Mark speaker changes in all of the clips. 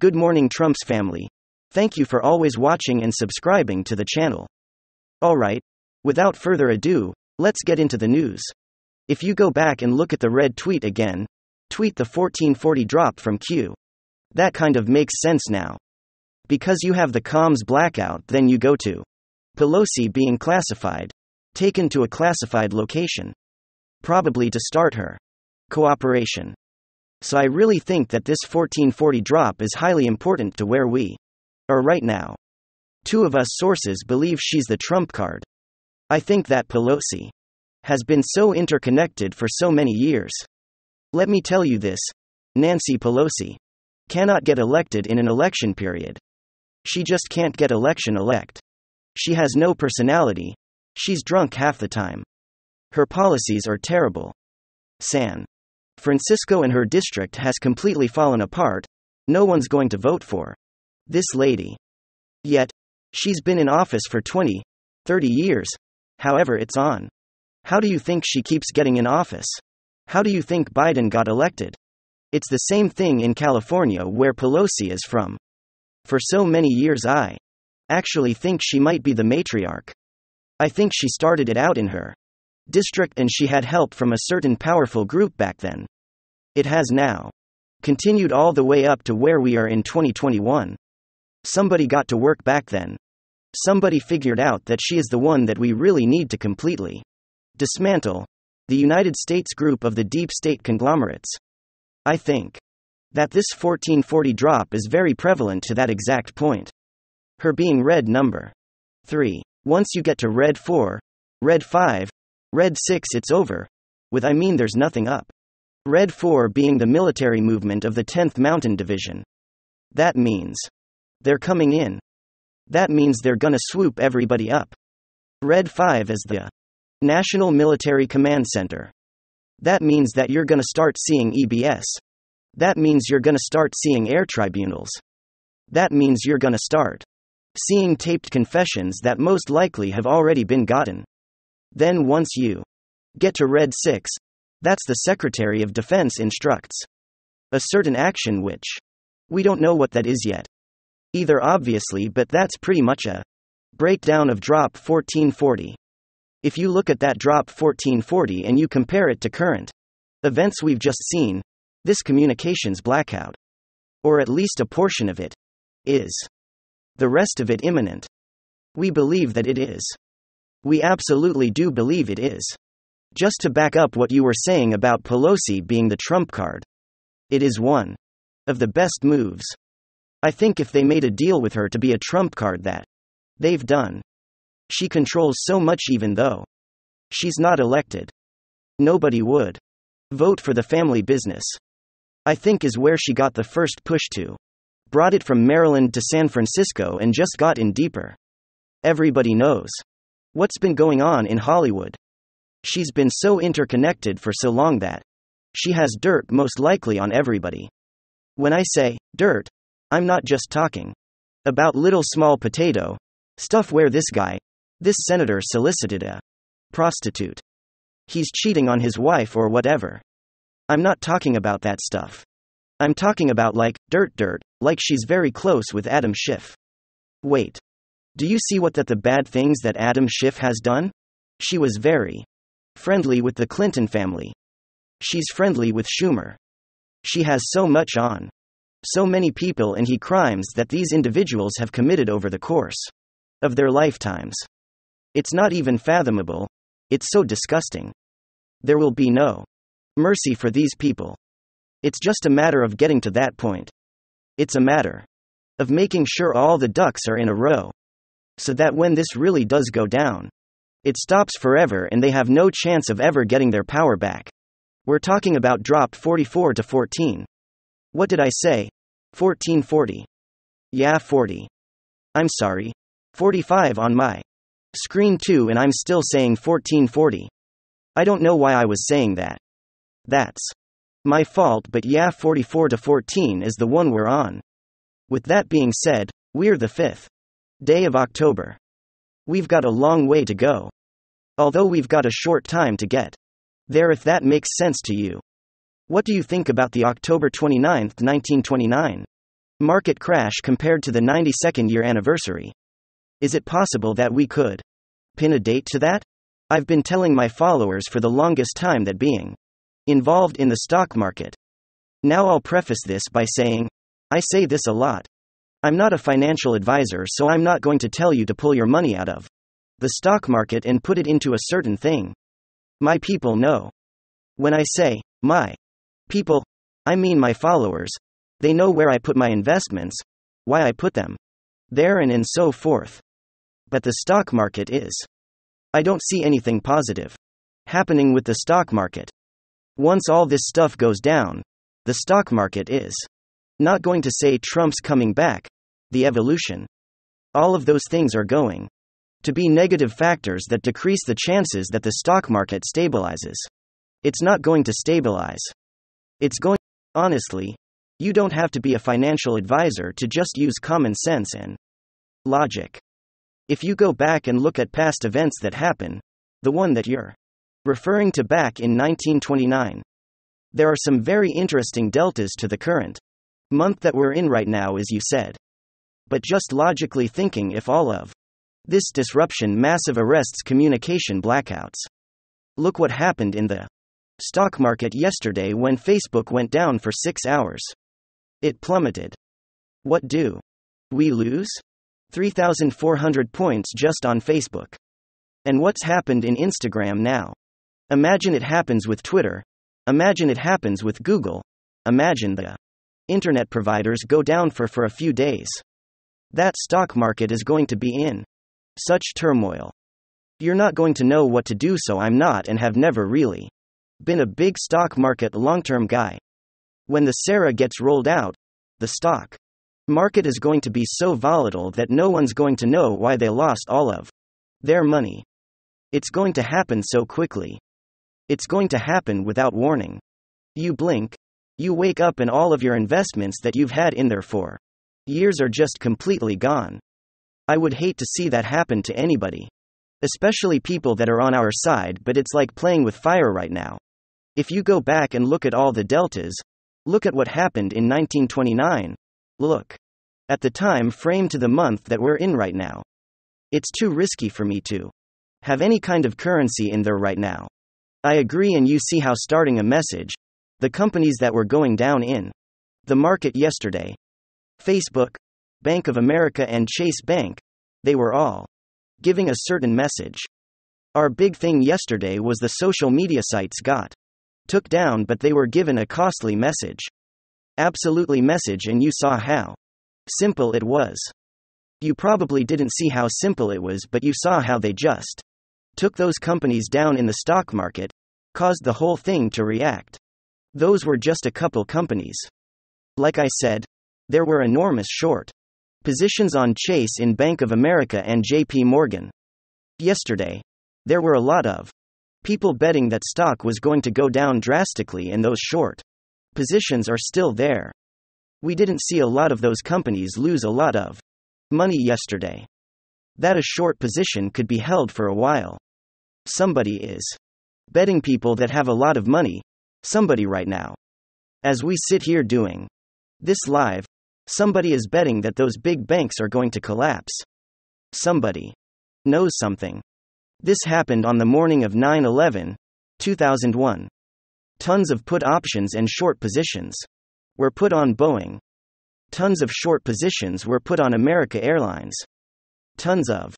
Speaker 1: Good morning, Trump's family. Thank you for always watching and subscribing to the channel. Alright, without further ado, let's get into the news. If you go back and look at the red tweet again, tweet the 1440 drop from Q. That kind of makes sense now. Because you have the comms blackout, then you go to Pelosi being classified, taken to a classified location. Probably to start her cooperation. So I really think that this 1440 drop is highly important to where we are right now. Two of us sources believe she's the trump card. I think that Pelosi has been so interconnected for so many years. Let me tell you this, Nancy Pelosi cannot get elected in an election period. She just can't get elect. She has no personality. She's drunk half the time. Her policies are terrible. San Francisco and her district has completely fallen apart. No one's going to vote for this lady. Yet, she's been in office for 20, 30 years. However, it's on. How do you think she keeps getting in office? How do you think Biden got elected? It's the same thing in California, where Pelosi is from. For so many years, I actually think she might be the matriarch. I think she started it out in her district and she had help from a certain powerful group back then. It has now continued all the way up to where we are in 2021. Somebody got to work back then. Somebody figured out that she is the one that we really need to completely dismantle the United States group of the deep state conglomerates. I think that this 1440 drop is very prevalent to that exact point. Her being red number 3. Once you get to red 4, red 5, red 6, it's over. I mean there's nothing up. Red 4 being the military movement of the 10th Mountain Division. That means they're coming in. That means they're gonna swoop everybody up. Red 5 is the National Military Command Center. That means that you're gonna start seeing EBS. That means you're gonna start seeing air tribunals. That means you're gonna start seeing taped confessions that most likely have already been gotten. Then once you get to red 6, that's the Secretary of Defense instructs a certain action which we don't know what that is yet. Either obviously, but that's pretty much a breakdown of drop 1440. If you look at that drop 1440 and you compare it to current events we've just seen, this communications blackout, or at least a portion of it, is the rest of it imminent. We believe that it is. We absolutely do believe it is. Just to back up what you were saying about Pelosi being the trump card, it is one of the best moves. I think if they made a deal with her to be a trump card that they've done. She controls so much even though she's not elected. Nobody would vote for the family business. I think is where she got the first push to. Brought it from Maryland to San Francisco and just got in deeper. Everybody knows what's been going on in Hollywood. She's been so interconnected for so long that she has dirt most likely on everybody. When I say dirt, I'm not just talking about little small potato stuff where this senator solicited a prostitute. He's cheating on his wife or whatever. I'm not talking about that stuff. I'm talking about like dirt, like she's very close with Adam Schiff. Wait. Do you see the bad things that Adam Schiff has done? She was very friendly with the Clinton family. She's friendly with Schumer. She has so much on so many people and crimes that these individuals have committed over the course of their lifetimes. It's not even fathomable. It's so disgusting. There will be no mercy for these people. It's just a matter of getting to that point. It's a matter of making sure all the ducks are in a row, so that when this really does go down, it stops forever and they have no chance of ever getting their power back. We're talking about drop 44 to 14. What did I say? 1440. Yeah, 40. I'm sorry. 45 on my screen too, and I'm still saying 1440. I don't know why I was saying that. That's my fault, but yeah, 44 to 14 is the one we're on. With that being said, we're the 5th day of October. We've got a long way to go. Although we've got a short time to get there, if that makes sense to you. What do you think about the October 29, 1929 market crash compared to the 92nd year anniversary. Is it possible that we could pin a date to that? I've been telling my followers for the longest time that being involved in the stock market. Now I'll preface this by saying, I say this a lot. I'm not a financial advisor, so I'm not going to tell you to pull your money out of the stock market and put it into a certain thing. My people know. When I say, my people, I mean my followers. They know where I put my investments, why I put them there, and so forth. But the stock market is. I don't see anything positive happening with the stock market. Once all this stuff goes down, the stock market is not going to say Trump's coming back, the evolution. All of those things are going to be negative factors that decrease the chances that the stock market stabilizes. It's not going to stabilize. It's going. Honestly, you don't have to be a financial advisor to just use common sense and logic. If you go back and look at past events that happen, the one that you're referring to back in 1929, there are some very interesting deltas to the current month that we're in right now, as you said. But just logically thinking, if all of this disruption massive arrests communication blackouts. Look what happened in the stock market yesterday when Facebook went down for 6 hours. It plummeted. What do we lose? 3,400 points just on Facebook. And what's happened in Instagram now? Imagine it happens with Twitter. Imagine it happens with Google. Imagine the internet providers go down for a few days. That stock market is going to be in such turmoil. You're not going to know what to do, so I'm not and have never really been a big stock market long-term guy. When the SARA gets rolled out, the stock market is going to be so volatile that no one's going to know why they lost all of their money. It's going to happen so quickly. It's going to happen without warning. You blink, you wake up, and all of your investments that you've had in there for years are just completely gone. I would hate to see that happen to anybody, especially people that are on our side, but it's like playing with fire right now. If you go back and look at all the deltas, look at what happened in 1929, look at the time frame to the month that we're in right now. It's too risky for me to have any kind of currency in there right now. I agree, and you see how starting a message, the companies that were going down in the market yesterday, Facebook, Bank of America, and Chase Bank, they were all giving a certain message. Our big thing yesterday was the social media sites got took down, but they were given a costly message. Absolutely message, and you saw how simple it was. You probably didn't see how simple it was, but you saw how they just took those companies down in the stock market, caused the whole thing to react. Those were just a couple companies. Like I said, there were enormous short positions on Chase in Bank of America and JP Morgan. Yesterday, there were a lot of people betting that stock was going to go down drastically, and those short positions are still there. We didn't see a lot of those companies lose a lot of money yesterday. That a short position could be held for a while. Somebody is betting people that have a lot of money, somebody right now. As we sit here doing this live, somebody is betting that those big banks are going to collapse. Somebody knows something. This happened on the morning of 9/11, 2001. Tons of put options and short positions were put on Boeing. Tons of short positions were put on America Airlines. Tons of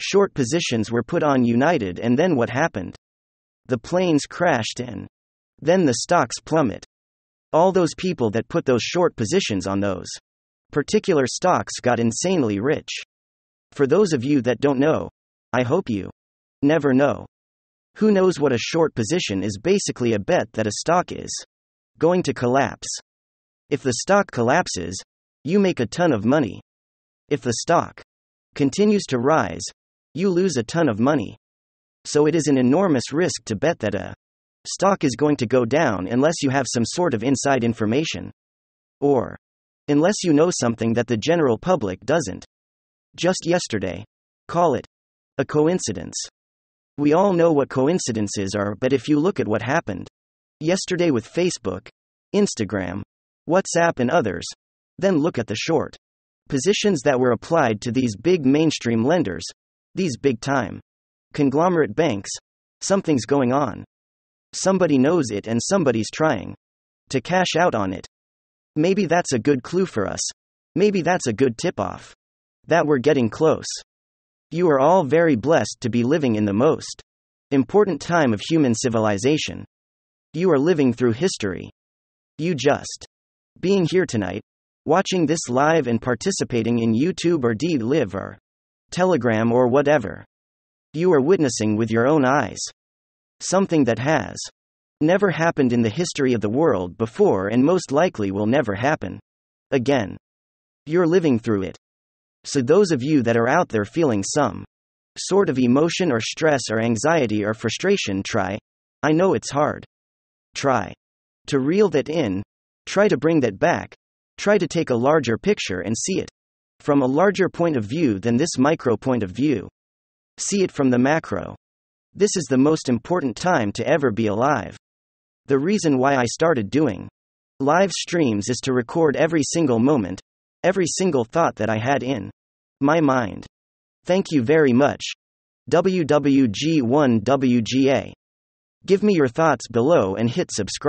Speaker 1: short positions were put on United, and then what happened? The planes crashed and then the stocks plummet. All those people that put those short positions on those particular stocks got insanely rich. For those of you that don't know, I hope you never know. Who knows what a short position is? Basically a bet that a stock is going to collapse. If the stock collapses, you make a ton of money. If the stock continues to rise, you lose a ton of money. So it is an enormous risk to bet that a stock is going to go down unless you have some sort of inside information. Or unless you know something that the general public doesn't. Just yesterday. Call it a coincidence. We all know what coincidences are, but if you look at what happened yesterday with Facebook, Instagram, WhatsApp, and others, Then look at the short positions that were applied to these big mainstream lenders, these big time conglomerate banks. Something's going on. Somebody knows it and somebody's trying to cash out on it. Maybe that's a good clue for us. Maybe that's a good tip-off that we're getting close. You are all very blessed to be living in the most important time of human civilization. You are living through history. You just being here tonight, watching this live and participating in YouTube or Live or Telegram or whatever. You are witnessing with your own eyes something that has never happened in the history of the world before and most likely will never happen again. You're living through it. So those of you that are out there feeling some sort of emotion or stress or anxiety or frustration, I know it's hard. Try to reel that in, try to bring that back, try to take a larger picture and see it from a larger point of view than this micro point of view. See it from the macro. This is the most important time to ever be alive. The reason why I started doing live streams is to record every single moment, every single thought that I had in my mind. Thank you very much. WWG1WGA. Give me your thoughts below and hit subscribe.